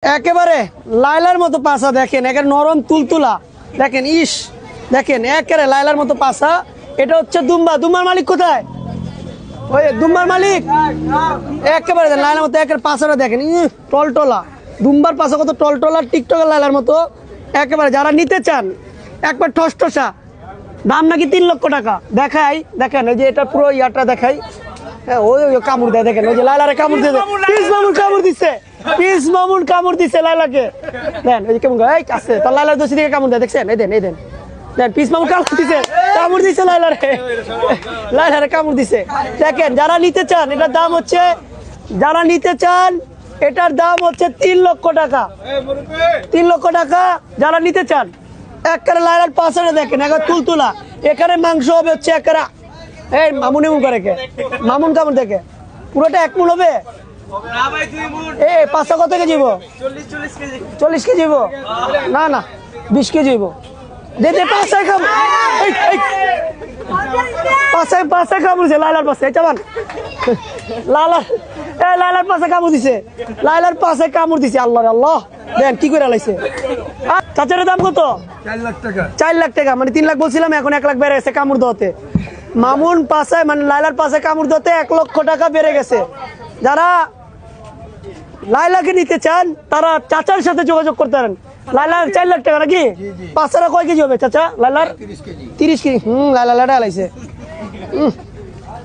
একেবারে লাইলার মতো পাছা দেখেন, একেবারে নরম তুলতুলা দেখেন, ইস দেখেন একেবারে লাইলার মতো পাছা। এটা হচ্ছে দুম্বা। দুম্বার মালিক কোথায়? ওই দুম্বার মালিক একেবারে লাইলার মতো একেবারে পাছাটা দেখেন, টলটলা। দুম্বার পাছা কত টলটলা, টিকটকের লাইলার মতো একেবারে। যারা নিতে চান একবার ঠসঠসা, দাম নাকি 3 লক্ষ টাকা। দেখাই দেখেন, এই যে এটা পুরো ইয়াটা দেখাই। হ্যাঁ, ওই কামড় দেয় দেখেন, ওই যে লাইলারে কামড় দিয়ে পিস মামুন কামড় দিচ্ছে, পিস মামুন কামড় দিচ্ছে লাইলাকে। দেন ওই যে কেমন এই কাছে তার লাইলার দোষী দিকে কামড় দেয়, দেখছেন? এই দেন এই দেন দেন, পিস মামুন কামড় দিচ্ছে, কামড় দিচ্ছে লাইলারে, লাইলারে কামড় দিচ্ছে। দেখেন যারা নিতে চান এটার দাম হচ্ছে, যারা নিতে চান এটার দাম হচ্ছে 3 লক্ষ টাকা। 3 লক্ষ টাকা যারা নিতে চান। একেবারে লাইলার পাশে দেখেন একেবারে তুলতুলা। এখানে মাংস হবে হচ্ছে একেবারে, এই মামুন এমন করে কে, মামুন কামড় দেখে পুরোটা 1 মুল হবে। এই পাঁচটা কত কেজি? 40 কেজি না না 20 কেজি দে পাঁচটায় খাবো। পাঁচটায় কামড় দিছে লাইলার পাশে, চাবান লালার, এই লাইলার পাশে কামড় দিছে, লাইলার পাশে কামড় দিছে। আল্লাহ আল্লাহ, দেন কি করে লাইছে। চাচারের দাম কত? 4 লাখ টাকা। 4 লাখ টাকা, মানে 3 লাখ বলছিলাম, এখন 1 লাখ বেড়ে গেছে কামড় দেওয়াতে। মামুন পাশে মানে লাইলার পাশে কামড় দেওয়াতে 1 লক্ষ টাকা বেড়ে গেছে। যারা লাইলাকে নিতে চান তারা চাচার সাথে যোগাযোগ করতে পারেন। লাইলার 4 লাখ টাকা নাকি? পাঁচটা কয় কেজি হবে চাচা লাইলার? 30 কেজি। লাইলা লাইলা লাইছে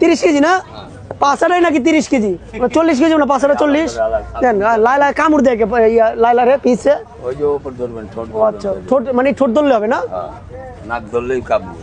30 কেজি না? পাঁচটাই নাকি 30 কেজি? 40 কেজি না? পাঁচটা 40। দেন লাইলা কামড় দেয় লাইলার পিছে। ওই যে উপর ধরবেন, ঠোঁট। আচ্ছা, ঠোঁট মানে ঠোঁট ধরলে হবে না? নাক ধরলেই কামড়।